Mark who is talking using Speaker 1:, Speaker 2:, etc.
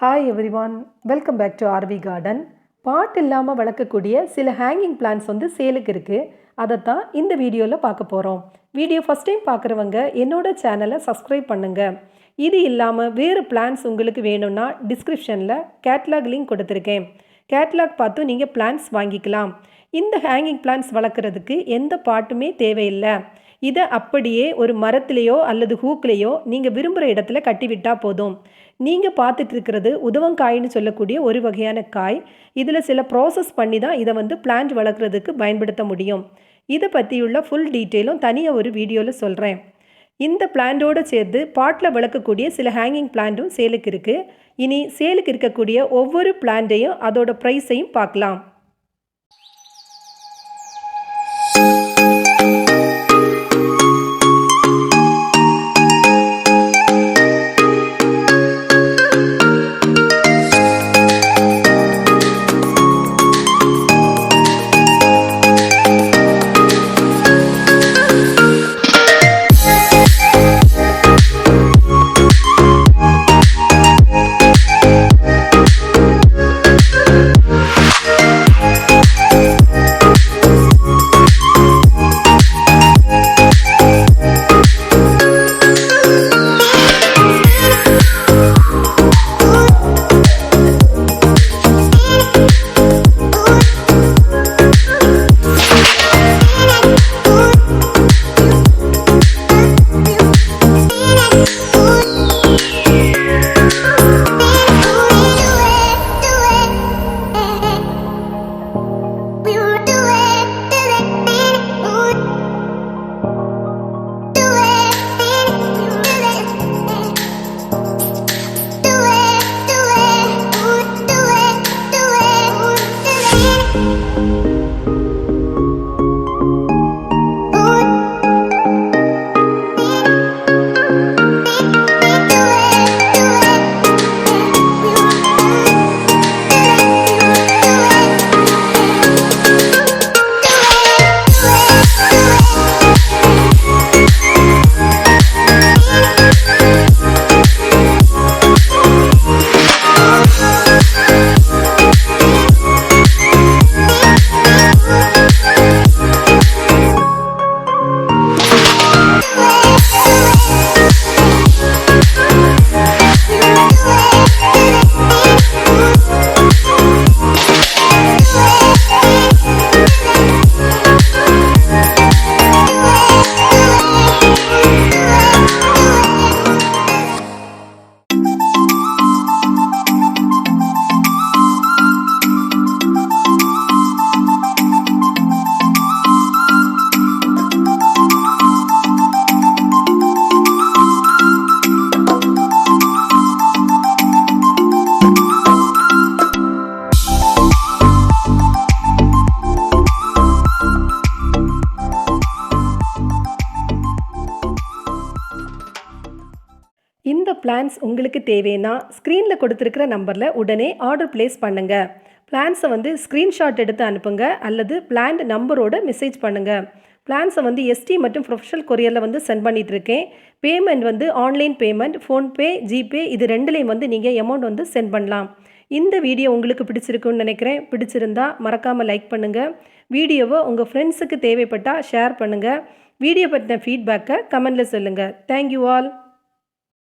Speaker 1: Hi everyone, welcome back to RV garden. Pot இல்லாமல் வளர்க்கக்கூடிய சில ஹேங்கிங் பிளான்ஸ் வந்து சேலுக்கு இருக்குது. அதைத்தான் இந்த வீடியோவில் பார்க்க போகிறோம். வீடியோ ஃபஸ்ட் டைம் பார்க்குறவங்க என்னோட சேனலை சப்ஸ்கிரைப் பண்ணுங்கள். இது இல்லாமல் வேறு பிளான்ஸ் உங்களுக்கு வேணும்னா டிஸ்கிரிப்ஷனில் கேட்லாக் லிங்க் கொடுத்துருக்கேன். கேட்லாக் பார்த்து நீங்கள் பிளான்ஸ் வாங்கிக்கலாம். இந்த ஹேங்கிங் பிளான்ஸ் வளர்க்குறதுக்கு எந்த பாட்டுமே தேவையில்லை. இதை அப்படியே ஒரு மரத்துலேயோ அல்லது ஹூக்லேயோ நீங்கள் விரும்புகிற இடத்துல கட்டிவிட்டால் போதும். நீங்கள் பார்த்துட்ருக்கிறது உதவங்காய்னு சொல்லக்கூடிய ஒரு வகையான காய். இதில் சில ப்ராசஸ் பண்ணி தான் இதை வந்து பிளான்ட் வளர்க்குறதுக்கு பயன்படுத்த முடியும். இதை பற்றியுள்ள ஃபுல் டீட்டெயிலும் தனியாக ஒரு வீடியோவில் சொல்கிறேன். இந்த பிளான்ட்டோடு சேர்த்து பாட்டில் வளர்க்கக்கூடிய சில ஹேங்கிங் பிளான்ட்டும் சேலுக்கு இருக்குது. இனி சேலுக்கு இருக்கக்கூடிய ஒவ்வொரு பிளான்ட்டையும் அதோட ப்ரைஸையும் பார்க்கலாம். இந்த பிளான்ஸ் உங்களுக்கு தேவைன்னா ஸ்க்ரீனில் கொடுத்துருக்கிற நம்பரில் உடனே ஆர்டர் ப்ளேஸ் பண்ணுங்கள். பிளான்ஸை வந்து ஸ்க்ரீன்ஷாட் எடுத்து அனுப்புங்க அல்லது பிளான்ட் நம்பரோட மெசேஜ் பண்ணுங்கள். பிளான்ஸை வந்து எஸ்டி மற்றும் ப்ரொஃபஷனல் கொரியரில் வந்து சென்ட் பண்ணிகிட்ருக்கேன். பேமெண்ட் வந்து ஆன்லைன் பேமெண்ட், ஃபோன்பே, ஜிபே இது ரெண்டுலேயும் வந்து நீங்கள் அமௌண்ட் வந்து சென்ட் பண்ணலாம். இந்த வீடியோ உங்களுக்கு பிடிச்சிருக்குன்னு நினைக்கிறேன். பிடிச்சிருந்தா மறக்காமல் லைக் பண்ணுங்கள். வீடியோவை உங்கள் ஃப்ரெண்ட்ஸுக்கு தேவைப்பட்டால் ஷேர் பண்ணுங்கள். வீடியோ பற்றின ஃபீட்பேக்கை கமெண்டில் சொல்லுங்கள். Thank you all.